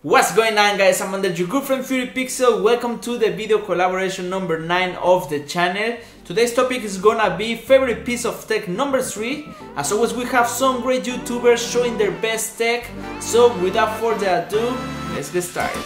What's going on, guys? I'm under your good friend FuryPixel. Welcome to the video collaboration number 9 of the channel. Today's topic is gonna be favorite piece of tech number 3. As always, we have some great YouTubers showing their best tech. So without further ado, let's get started.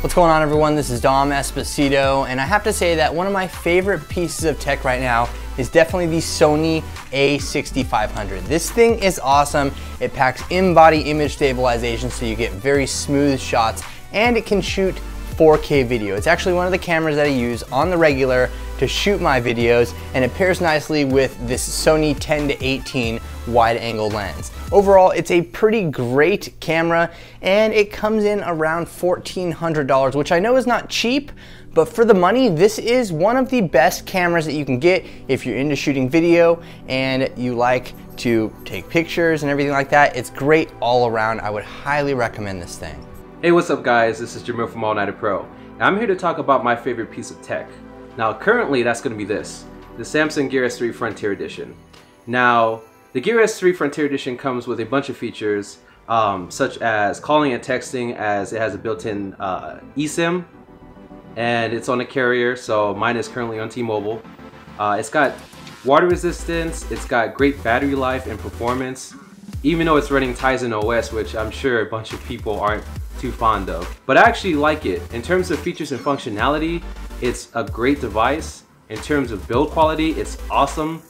What's going on, everyone? This is Esposito, and I have to say that one of my favorite pieces of tech right now is definitely the Sony A6500. This thing is awesome. It packs in-body image stabilization so you get very smooth shots, and it can shoot 4K video. It's actually one of the cameras that I use on the regular to shoot my videos, and it pairs nicely with this Sony 10-18 wide angle lens. Overall, it's a pretty great camera, and it comes in around $1,400, which I know is not cheap, but for the money, this is one of the best cameras that you can get if you're into shooting video and you like to take pictures and everything like that. It's great all around. I would highly recommend this thing. Hey, what's up, guys? This is Jamil from All Nighted Pro, and I'm here to talk about my favorite piece of tech. Now, currently, that's going to be this, the Samsung Gear S3 Frontier Edition. Now, the Gear S3 Frontier Edition comes with a bunch of features, such as calling and texting, as it has a built-in eSIM, and it's on a carrier, so mine is currently on T-Mobile. It's got water resistance, it's got great battery life and performance, even though it's running Tizen OS, which I'm sure a bunch of people aren't too fond of. But I actually like it. In terms of features and functionality, it's a great device. In terms of build quality, it's awesome.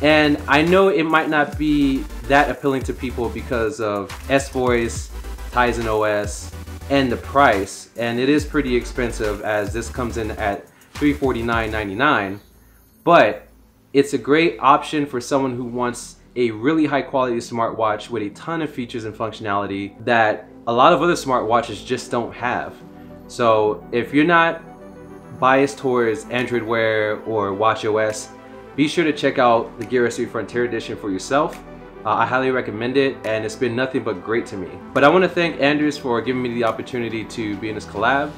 And I know it might not be that appealing to people because of S-Voice, Tizen OS, and the price. And it is pretty expensive, as this comes in at $349.99. But it's a great option for someone who wants a really high quality smartwatch with a ton of features and functionality that a lot of other smartwatches just don't have. So if you're not biased towards Android Wear or watchOS, be sure to check out the Gear S3 Frontier Edition for yourself. I highly recommend it, and it's been nothing but great to me. But I want to thank Andrews for giving me the opportunity to be in this collab.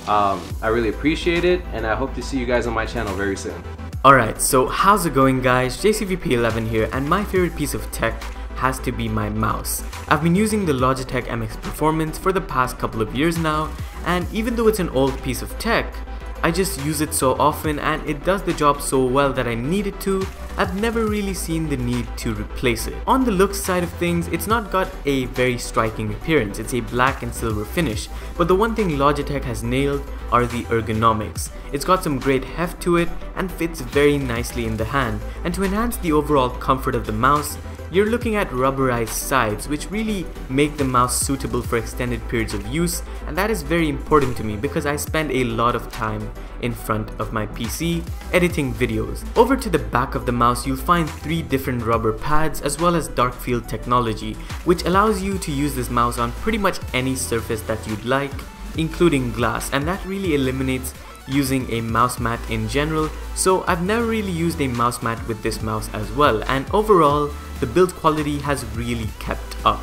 I really appreciate it, and I hope to see you guys on my channel very soon. Alright, so how's it going, guys? JCVP11 here, and my favorite piece of tech has to be my mouse. I've been using the Logitech MX Performance for the past couple of years now, and even though it's an old piece of tech, I just use it so often and it does the job so well that I need it to. I've never really seen the need to replace it. On the looks side of things, it's not got a very striking appearance. It's a black and silver finish, but the one thing Logitech has nailed are the ergonomics. It's got some great heft to it and fits very nicely in the hand. And to enhance the overall comfort of the mouse, you're looking at rubberized sides, which really make the mouse suitable for extended periods of use, and that is very important to me because I spend a lot of time in front of my PC editing videos. Over to the back of the mouse, you'll find 3 different rubber pads as well as dark field technology, which allows you to use this mouse on pretty much any surface that you'd like, including glass, and that really eliminates using a mouse mat in general. So I've never really used a mouse mat with this mouse as well, and overall the build quality has really kept up.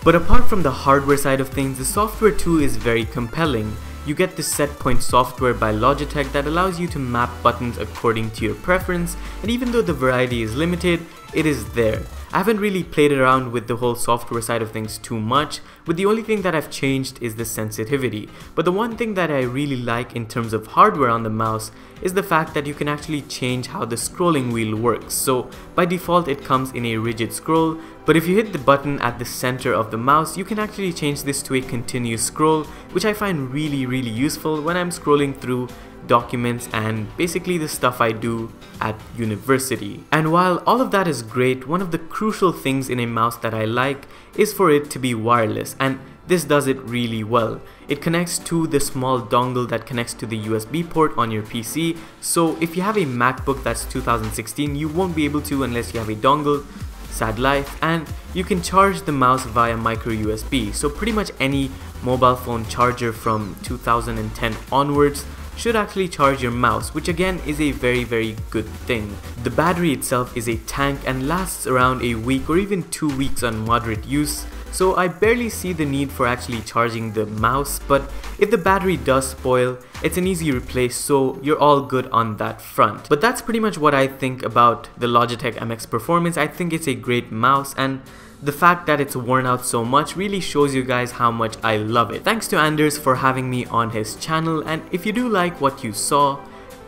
But apart from the hardware side of things, the software too is very compelling. You get the setpoint software by Logitech that allows you to map buttons according to your preference, and even though the variety is limited, it is there. I haven't really played around with the whole software side of things too much, but the only thing that I've changed is the sensitivity. But the one thing that I really like in terms of hardware on the mouse is the fact that you can actually change how the scrolling wheel works. So by default it comes in a rigid scroll, but if you hit the button at the center of the mouse, you can actually change this to a continuous scroll, which I find really useful when I'm scrolling through documents and basically the stuff I do at university. And while all of that is great, one of the crucial things in a mouse that I like is for it to be wireless, and this does it really well. It connects to the small dongle that connects to the USB port on your PC, so if you have a MacBook that's 2016, you won't be able to unless you have a dongle. Sad life. And you can charge the mouse via micro USB, so pretty much any mobile phone charger from 2010 onwards should actually charge your mouse, which again is a very good thing. The battery itself is a tank and lasts around a week or even 2 weeks on moderate use, so I barely see the need for actually charging the mouse, but if the battery does spoil, it's an easy replace, so you're all good on that front. But that's pretty much what I think about the Logitech MX Performance. I think it's a great mouse, and the fact that it's worn out so much really shows you guys how much I love it. Thanks to Anders for having me on his channel, and if you do like what you saw,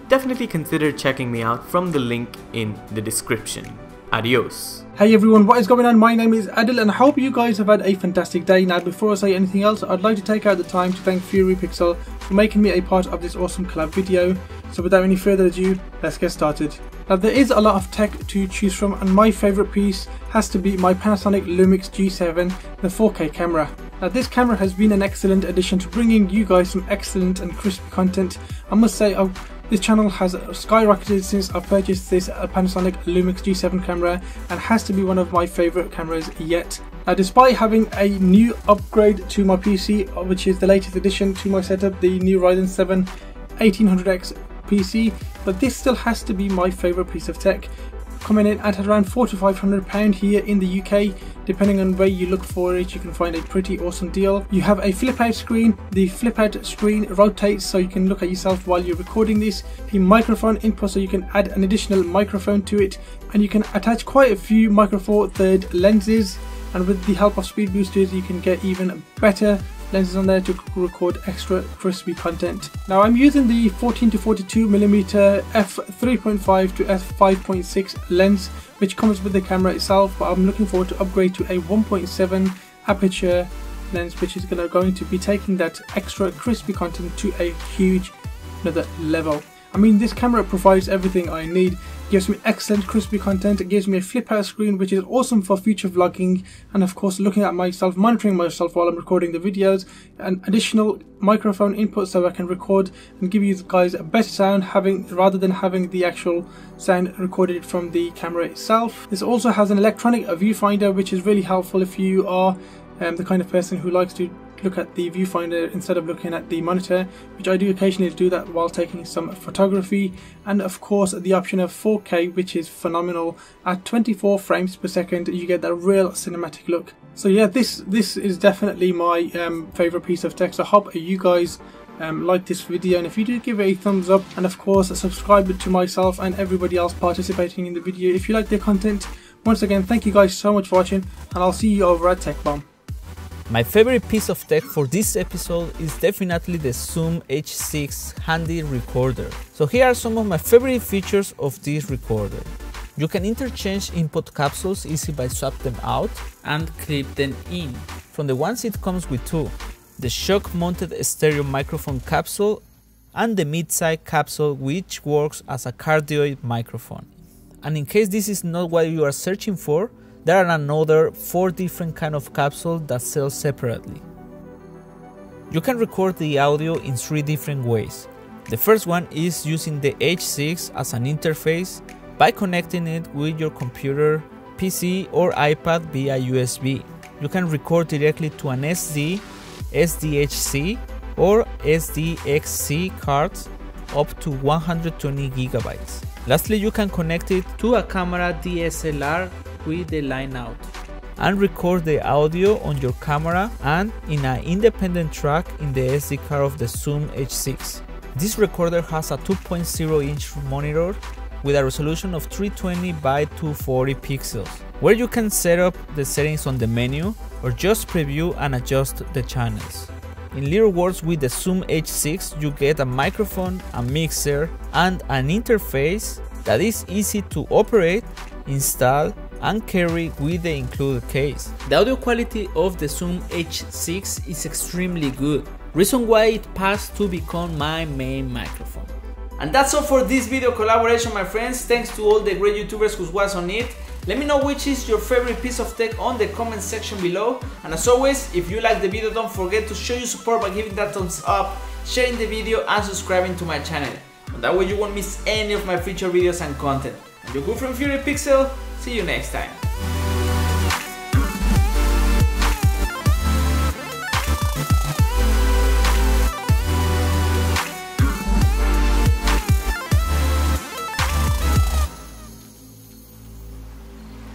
definitely consider checking me out from the link in the description. Adios. Hey everyone, what is going on? My name is Adil and I hope you guys have had a fantastic day. Now before I say anything else, I'd like to take out the time to thank FuryPixel for making me a part of this awesome collab video. So without any further ado, let's get started. Now there is a lot of tech to choose from, and my favourite piece has to be my Panasonic Lumix G7, the 4K camera. Now this camera has been an excellent addition to bringing you guys some excellent and crispy content. I must say this channel has skyrocketed since I purchased this Panasonic Lumix G7 camera, and has to be one of my favourite cameras yet. Now despite having a new upgrade to my PC, which is the latest addition to my setup, the new Ryzen 7 1800X PC, but this still has to be my favourite piece of tech, coming in at around £400 to £500 here in the UK. Depending on where you look for it, you can find a pretty awesome deal. You have a flip out screen. The flip out screen rotates so you can look at yourself while you're recording this. A microphone input so you can add an additional microphone to it, and you can attach quite a few Micro Four Third lenses, and with the help of speed boosters you can get even better lenses on there to record extra crispy content. Now I'm using the 14 to 42mm f3.5 to f5.6 lens, which comes with the camera itself, but I'm looking forward to upgrade to a 1.7 aperture lens, which is going to be taking that extra crispy content to a huge another level. I mean, this camera provides everything I need. It gives me excellent crispy content, it gives me a flip out screen which is awesome for future vlogging, and of course looking at myself, monitoring myself while I'm recording the videos, an additional microphone input so I can record and give you guys a better sound rather than having the actual sound recorded from the camera itself. This also has an electronic viewfinder, which is really helpful if you are the kind of person who likes to look at the viewfinder instead of looking at the monitor, which I do occasionally do that while taking some photography. And of course the option of 4K, which is phenomenal. At 24 frames per second you get that real cinematic look. So yeah, this is definitely my favourite piece of tech. So I hope you guys like this video, and if you do, give it a thumbs up, and of course subscribe to myself and everybody else participating in the video if you like the content. Once again, thank you guys so much for watching, and I'll see you over at Tech Bomb. My favorite piece of tech for this episode is definitely the Zoom H6 handy recorder. So here are some of my favorite features of this recorder. You can interchange input capsules easily by swap them out and clip them in. From the ones it comes with two, the shock mounted stereo microphone capsule and the mid-side capsule, which works as a cardioid microphone. And in case this is not what you are searching for, there are another 4 different kind of capsules that sell separately. You can record the audio in 3 different ways. The first one is using the H6 as an interface by connecting it with your computer, PC or iPad via USB. You can record directly to an SD, SDHC or SDXC cards up to 120 GB. Lastly, you can connect it to a camera DSLR with the line out and record the audio on your camera and in an independent track in the SD card of the Zoom H6. This recorder has a 2.0-inch monitor with a resolution of 320 by 240 pixels, where you can set up the settings on the menu or just preview and adjust the channels. In little words, with the Zoom H6 you get a microphone, a mixer and an interface that is easy to operate, install and carry with the included case. The audio quality of the Zoom H6 is extremely good, reason why it passed to become my main microphone. And that's all for this video collaboration, my friends. Thanks to all the great YouTubers who was on it. Let me know which is your favorite piece of tech on the comment section below. And as always, if you like the video, don't forget to show your support by giving that thumbs up, sharing the video and subscribing to my channel. And that way you won't miss any of my future videos and content. I'm your good friend FuryPixel. See you next time.